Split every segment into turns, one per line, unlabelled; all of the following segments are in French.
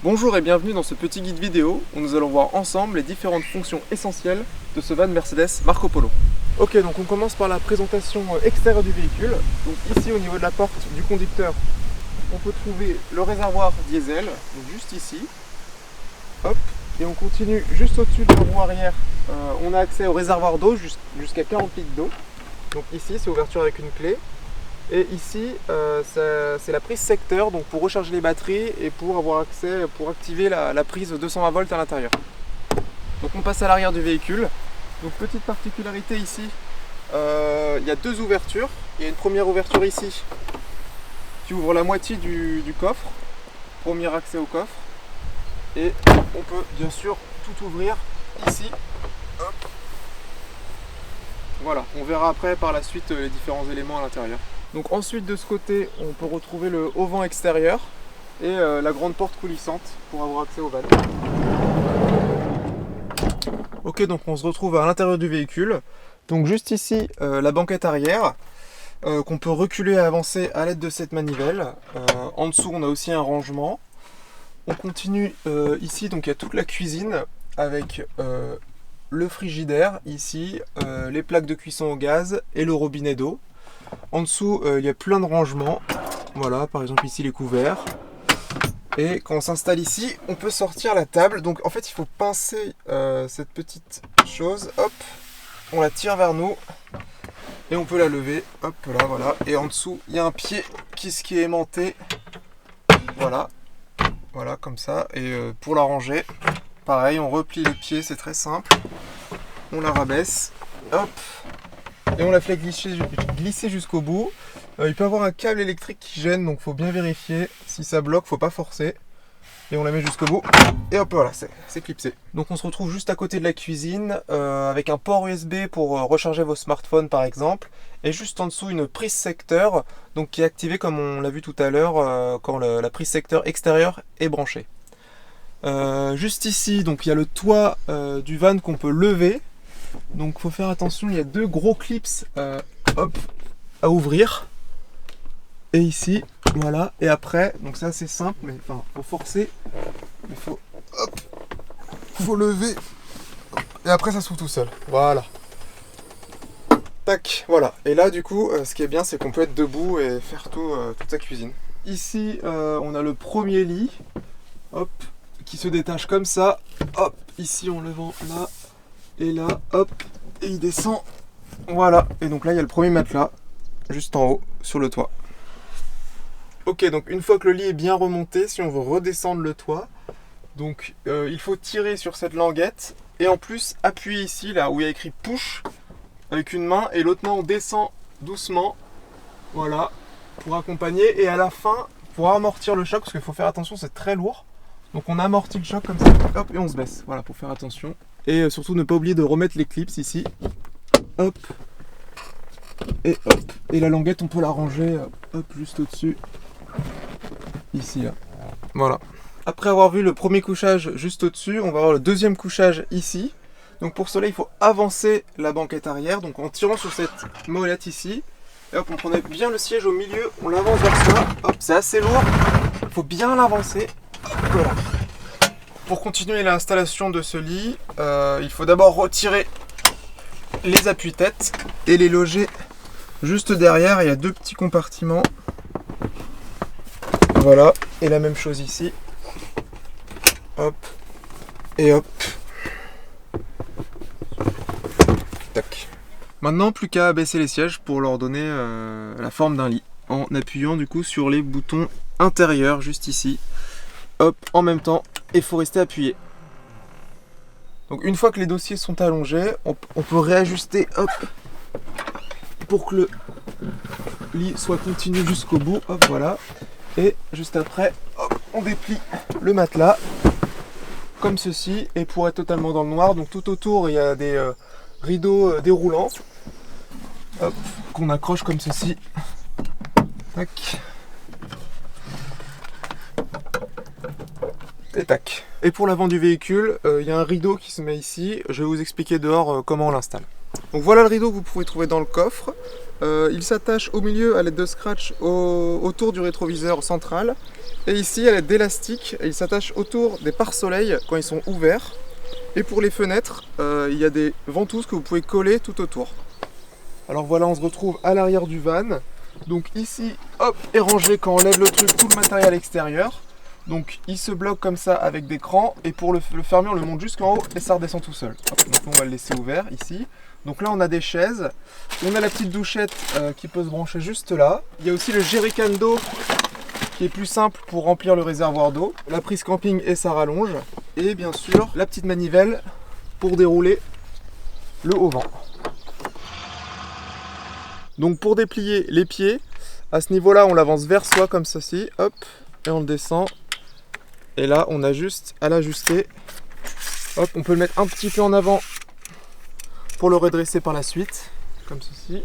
Bonjour et bienvenue dans ce petit guide vidéo où nous allons voir ensemble les différentes fonctions essentielles de ce van Mercedes Marco Polo. Ok, donc on commence par la présentation extérieure du véhicule. Donc ici au niveau de la porte du conducteur, on peut trouver le réservoir diesel, donc juste ici. Hop, et on continue juste au-dessus de la roue arrière. On a accès au réservoir d'eau jusqu'à 40 litres d'eau. Donc ici c'est ouverture avec une clé. Et ici, c'est la prise secteur, donc pour recharger les batteries et pour avoir accès, pour activer la prise 220 volts à l'intérieur. Donc on passe à l'arrière du véhicule. Donc petite particularité ici, il y a deux ouvertures. Il y a une première ouverture ici qui ouvre la moitié du coffre, premier accès au coffre. Et on peut bien sûr tout ouvrir ici. Hop. Voilà, on verra après par la suite les différents éléments à l'intérieur. Donc ensuite de ce côté, on peut retrouver le haut-vent extérieur et la grande porte coulissante pour avoir accès au van. Ok, donc on se retrouve à l'intérieur du véhicule. Donc juste ici, la banquette arrière qu'on peut reculer et avancer à l'aide de cette manivelle. En dessous, on a aussi un rangement. On continue ici, donc il y a toute la cuisine avec le frigidaire ici, les plaques de cuisson au gaz et le robinet d'eau. En dessous, il y a plein de rangements. Voilà, par exemple ici les couverts. Et quand on s'installe ici, on peut sortir la table. Donc en fait, il faut pincer cette petite chose. Hop, on la tire vers nous et on peut la lever. Hop là, voilà. Et en dessous, il y a un pied qui est aimanté. Voilà, voilà comme ça. Et pour la ranger, pareil, on replie les pieds, c'est très simple. On la rabaisse. Hop. Et on la fait glisser jusqu'au bout. Il peut y avoir un câble électrique qui gêne, donc il faut bien vérifier. Si ça bloque, faut pas forcer. Et on la met jusqu'au bout. Et hop, voilà, c'est clipsé. Donc on se retrouve juste à côté de la cuisine, avec un port USB pour recharger vos smartphones par exemple. Et juste en dessous, une prise secteur, donc qui est activée comme on l'a vu tout à l'heure, quand la prise secteur extérieure est branchée. Juste ici, donc il y a le toit du van qu'on peut lever. Donc faut faire attention, il y a deux gros clips hop, à ouvrir. Et ici, voilà. Et après, donc c'est assez simple, mais enfin, faut forcer. Mais faut lever. Et après ça s'ouvre tout seul. Voilà. Tac, voilà. Et là du coup, ce qui est bien, c'est qu'on peut être debout et faire toute sa cuisine. Ici, on a le premier lit. Hop, qui se détache comme ça. Hop, ici en levant là. Et là, hop, et il descend. Voilà, et donc là, il y a le premier matelas, juste en haut, sur le toit. Ok, donc une fois que le lit est bien remonté, si on veut redescendre le toit, donc il faut tirer sur cette languette, et en plus, appuyer ici, là où il y a écrit push, avec une main, et l'autre main, on descend doucement, voilà, pour accompagner, et à la fin, pour amortir le choc, parce qu'il faut faire attention, c'est très lourd, donc on amortit le choc comme ça, hop, et on se baisse, voilà, pour faire attention. Et surtout ne pas oublier de remettre les clips ici. Hop. Et hop. Et la languette, on peut la ranger hop, juste au-dessus. Ici, là. Voilà. Après avoir vu le premier couchage juste au-dessus, on va voir le deuxième couchage ici. Donc pour cela, il faut avancer la banquette arrière. Donc en tirant sur cette molette ici. Et hop, on prenait bien le siège au milieu. On l'avance vers ça. Hop, c'est assez lourd. Il faut bien l'avancer. Voilà. Pour continuer l'installation de ce lit, il faut d'abord retirer les appuis-têtes et les loger juste derrière. Il y a deux petits compartiments. Voilà, et la même chose ici. Hop, et hop. Tac. Maintenant, plus qu'à abaisser les sièges pour leur donner la forme d'un lit. En appuyant du coup sur les boutons intérieurs, juste ici. Hop, en même temps. Et il faut rester appuyé. Donc une fois que les dossiers sont allongés, on peut réajuster hop, pour que le lit soit continu jusqu'au bout. Hop, voilà. Et juste après, hop, on déplie le matelas comme ceci. Et pour être totalement dans le noir, donc tout autour il y a des rideaux déroulants qu'on accroche comme ceci. Tac. Et tac. Et pour l'avant du véhicule, il y a un rideau qui se met ici. Je vais vous expliquer dehors comment on l'installe. Donc voilà le rideau que vous pouvez trouver dans le coffre. il s'attache au milieu à l'aide de scratch autour du rétroviseur central. Et ici à l'aide d'élastique, il s'attache autour des pare-soleil quand ils sont ouverts. Et pour les fenêtres, il y a des ventouses que vous pouvez coller tout autour. Alors voilà, on se retrouve à l'arrière du van. Donc ici, hop, est rangé quand on lève le truc, tout le matériel extérieur. Donc il se bloque comme ça avec des crans. Et pour le fermer, on le monte jusqu'en haut et ça redescend tout seul. Hop, donc on va le laisser ouvert ici. Donc là on a des chaises. On a la petite douchette qui peut se brancher juste là. Il y a aussi le jerrycan d'eau qui est plus simple pour remplir le réservoir d'eau. La prise camping et sa rallonge. Et bien sûr la petite manivelle pour dérouler le haut-vent. Donc pour déplier les pieds, à ce niveau-là, on l'avance vers soi comme ceci, hop, et on le descend. Et là, on a juste à l'ajuster. Hop, on peut le mettre un petit peu en avant pour le redresser par la suite, comme ceci.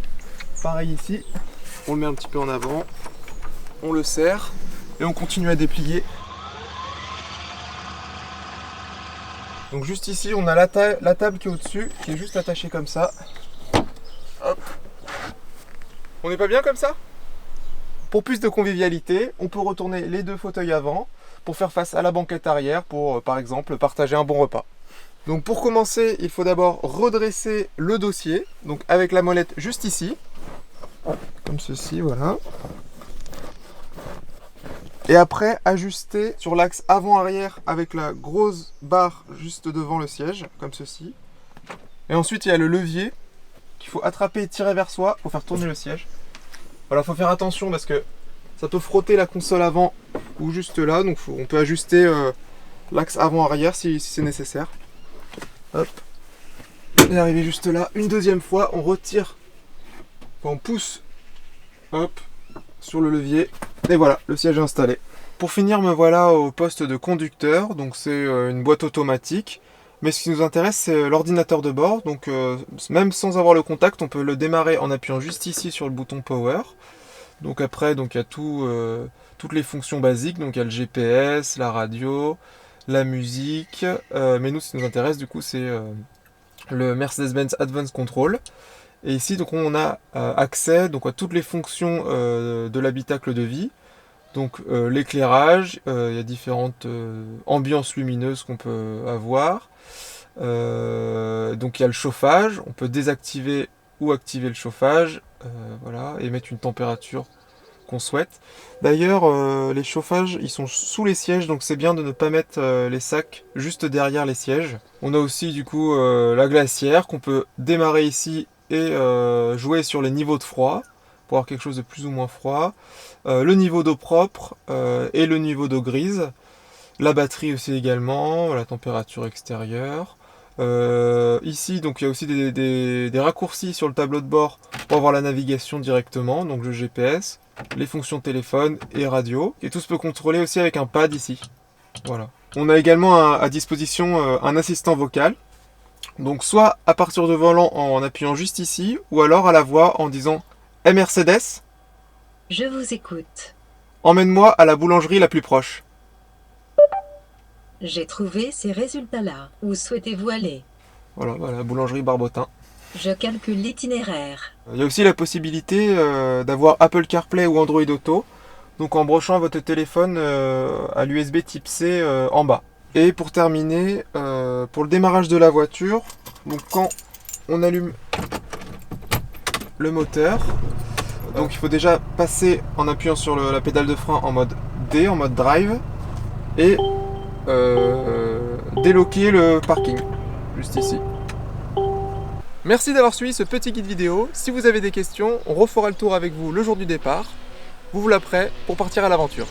Pareil ici, on le met un petit peu en avant, on le serre et on continue à déplier. Donc juste ici, on a la table qui est au-dessus, qui est juste attachée comme ça. Hop. On n'est pas bien comme ça? Pour plus de convivialité, on peut retourner les deux fauteuils avant pour faire face à la banquette arrière pour, par exemple, partager un bon repas. Donc pour commencer, il faut d'abord redresser le dossier, donc avec la molette juste ici, comme ceci, voilà. Et après, ajuster sur l'axe avant-arrière avec la grosse barre juste devant le siège, comme ceci. Et ensuite, il y a le levier qu'il faut attraper et tirer vers soi pour faire tourner le siège. Voilà, il faut faire attention parce que ça peut frotter la console avant ou juste là. Donc on peut ajuster l'axe avant-arrière si c'est nécessaire. Hop. Et arrivé juste là, une deuxième fois, on retire, on pousse, hop, sur le levier. Et voilà, le siège est installé. Pour finir, me voilà au poste de conducteur. Donc c'est une boîte automatique. Mais ce qui nous intéresse, c'est l'ordinateur de bord. Donc même sans avoir le contact, on peut le démarrer en appuyant juste ici sur le bouton Power. Donc après, il y a toutes les fonctions basiques. Donc il y a le GPS, la radio, la musique. Mais nous, ce qui nous intéresse, du coup, c'est le Mercedes-Benz Advanced Control. Et ici, donc on a accès donc, à toutes les fonctions de l'habitacle de vie. Donc l'éclairage, il y a différentes ambiances lumineuses qu'on peut avoir. Donc il y a le chauffage, on peut désactiver ou activer le chauffage, voilà, et mettre une température qu'on souhaite. D'ailleurs, les chauffages, ils sont sous les sièges, donc c'est bien de ne pas mettre les sacs juste derrière les sièges. On a aussi du coup la glacière qu'on peut démarrer ici et jouer sur les niveaux de froid pour avoir quelque chose de plus ou moins froid. Le niveau d'eau propre et le niveau d'eau grise. La batterie aussi également, la température extérieure. Ici, donc il y a aussi des raccourcis sur le tableau de bord pour avoir la navigation directement, donc le GPS, les fonctions téléphone et radio. Et tout se peut contrôler aussi avec un pad ici. Voilà. On a également à disposition un assistant vocal. Donc soit à partir de volant en appuyant juste ici, ou alors à la voix en disant « Hey Mercedes !»
Je vous écoute.
Emmène-moi à la boulangerie la plus proche.
J'ai trouvé ces résultats-là. Où souhaitez-vous aller?
Voilà, la boulangerie Barbotin.
Je calcule l'itinéraire.
Il y a aussi la possibilité d'avoir Apple CarPlay ou Android Auto. Donc en branchant votre téléphone à l'USB type C en bas. Et pour terminer, pour le démarrage de la voiture, donc quand on allume le moteur, donc il faut déjà passer en appuyant sur la pédale de frein en mode D, en mode drive, et déloquer le parking, juste ici. Merci d'avoir suivi ce petit guide vidéo. Si vous avez des questions, on refera le tour avec vous le jour du départ. Vous voilà prêt pour partir à l'aventure.